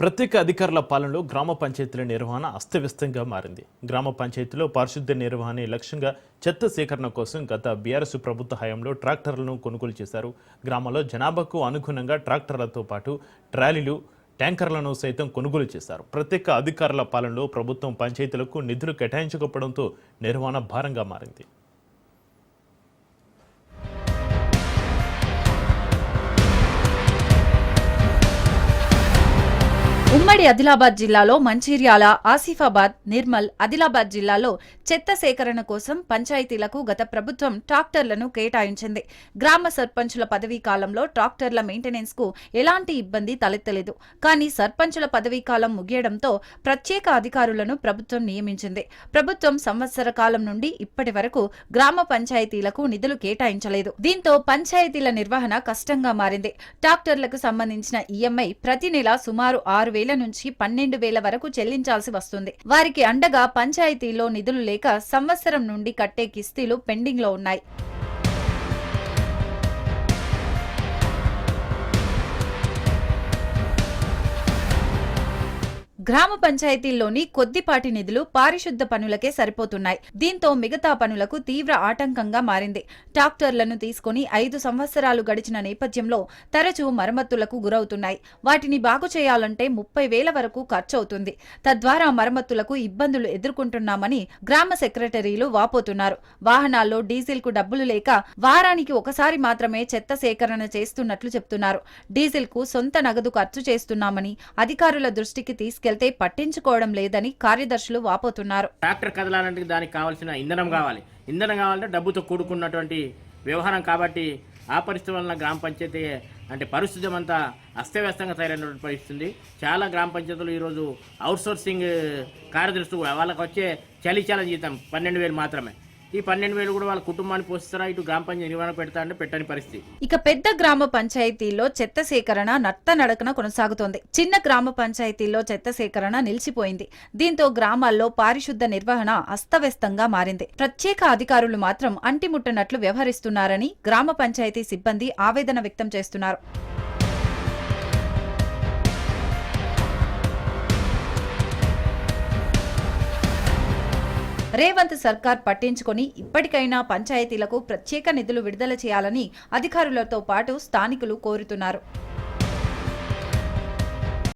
ప్రత్యేక అధికారుల పాలనలో గ్రామ పంచాయతీల నిర్వహణ అస్తవ్యస్తంగా మారింది. గ్రామ పంచాయతీలో పారిశుద్ధ్య నిర్వహణ లక్ష్యంగా చెత్త సేకరణ కోసం గత బీఆర్ఎస్ ప్రభుత్వ హయాంలో ట్రాక్టర్లను కొనుగోలు చేశారు. గ్రామంలో జనాభాకు అనుగుణంగా ట్రాక్టర్లతో పాటు ట్రాలీలు, ట్యాంకర్లను సైతం కొనుగోలు చేశారు. ప్రత్యేక అధికారుల పాలనలో ప్రభుత్వం పంచాయతీలకు నిధులు కేటాయించకపోవడంతో నిర్వహణ భారంగా మారింది. ఉమ్మడి ఆదిలాబాద్ జిల్లాలో మంచిర్యాల, ఆసిఫాబాద్, నిర్మల్, ఆదిలాబాద్ జిల్లాలో చెత్త సేకరణ కోసం పంచాయతీలకు గత ప్రభుత్వం ట్రాక్టర్లను కేటాయించింది. గ్రామ సర్పంచుల పదవీ కాలంలో ట్రాక్టర్ల మెయింటెనెన్స్ కు ఎలాంటి ఇబ్బంది తలెత్తలేదు. కానీ సర్పంచుల పదవీ కాలం ముగియడంతో ప్రత్యేక అధికారులను ప్రభుత్వం నియమించింది. ప్రభుత్వం సంవత్సర కాలం నుండి ఇప్పటి వరకు గ్రామ పంచాయతీలకు నిధులు కేటాయించలేదు. దీంతో పంచాయతీల నిర్వహణ కష్టంగా మారింది. ట్రాక్టర్లకు సంబంధించిన ఈఎంఐ ప్రతి నెల సుమారు 6,000 నుంచి 12,000 వరకు చెల్లించాల్సి వస్తుంది. వారికి అండగా పంచాయతీలో నిధులు లేక సంవత్సరం నుండి కట్టే కిస్తీలు పెండింగ్ లో ఉన్నాయి. గ్రామ పంచాయతీల్లోని కొద్దిపాటి నిధులు పారిశుద్ధ పనులకే సరిపోతున్నాయి. దీంతో మిగతా పనులకు తీవ్ర ఆటంకంగా మారింది. ట్రాక్టర్లను తీసుకుని 5 సంవత్సరాలు గడిచిన నేపథ్యంలో తరచూ మరమ్మతులకు గురవుతున్నాయి. వాటిని బాగు చేయాలంటే 30,000 వరకు ఖర్చవుతుంది. తద్వారా మరమ్మతులకు ఇబ్బందులు ఎదుర్కొంటున్నామని గ్రామ సెక్రటరీలు వాపోతున్నారు. వాహనాల్లో డీజిల్ కు డబ్బులు లేక వారానికి ఒకసారి మాత్రమే చెత్త సేకరణ చేస్తున్నట్లు చెప్తున్నారు. డీజిల్ కు సొంత నగదు ఖర్చు చేస్తున్నామని అధికారుల దృష్టికి తీసుకెళ్తే పట్టించుకోవడం లేదని కార్యదర్శులు వాపోతున్నారు. ట్రాక్టర్ కదలాలంటే దానికి కావాల్సిన ఇంధనం కావాలంటే డబ్బుతో కూడుకున్నటువంటి వ్యవహారం. కాబట్టి ఆ పరిస్థితి వలన గ్రామ పంచాయతీ అంటే పరిస్థితి అంతా అస్తవ్యస్తంగా తయారైనటువంటి పరిస్థితుంది. చాలా గ్రామ పంచాయతీలు ఈరోజు అవుట్సోర్సింగ్ కార్యదర్శులు వాళ్ళకి వచ్చే చలిచాల జీతం 12,000 మాత్రమే. ఈ 12,000 కూడా వాళ్ళ కుటుంబాన్ని పోస్తారా, ఇటు గ్రామ పంచాయతీ నిర్వహణ పెడతారంటే పెట్టని పరిస్థితి. ఇక పెద్ద గ్రామ పంచాయతీల్లో చెత్త సేకరణ నడకన కొనసాగుతోంది. చిన్న గ్రామ పంచాయతీల్లో చెత్త సేకరణ నిలిచిపోయింది. దీంతో గ్రామాల్లో పారిశుద్ధ నిర్వహణ అస్తవ్యస్తంగా మారింది. ప్రత్యేక అధికారులు మాత్రం అంటిముట్టనట్లు వ్యవహరిస్తున్నారని గ్రామ పంచాయతీ సిబ్బంది ఆవేదన వ్యక్తం చేస్తున్నారు. రేవంత్ సర్కార్ పట్టించుకొని ఇప్పటికైనా పంచాయతీలకు ప్రత్యేక నిధులు విడుదల చేయాలని అధికారులతో పాటు స్థానికులు కోరుతున్నారు.